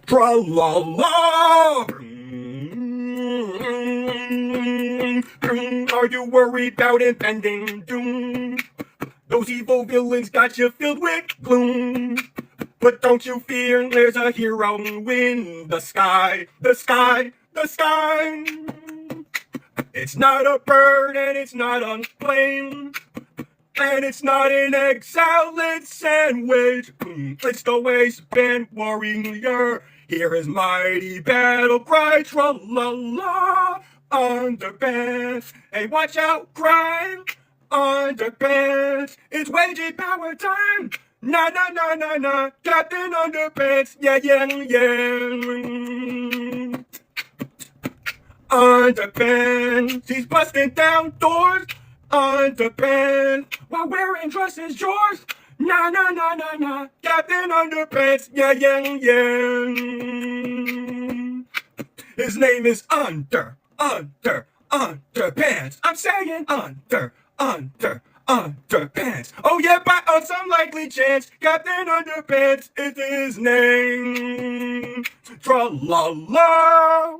Tra-la-la! Are you worried about impending doom? Those evil villains got you filled with gloom. But don't you fear, there's a hero in the sky, the sky, the sky. It's not a bird and it's not a plane. And it's not an egg salad sandwich. It's the waistband warrior. Hear his mighty battle cry, tra-la-la. Underpants, hey, watch out, crime. Underpants, it's waging power time. Na na na na na, Captain Underpants, yeah yeah yeah. Underpants, he's busting down doors. Underpants, while wearing dresses yours. Na na na na na, Captain Underpants, yeah yeah yeah. His name is Underpants. I'm saying Underpants. Oh yeah, by some likely chance, Captain Underpants is his name. Tra la la.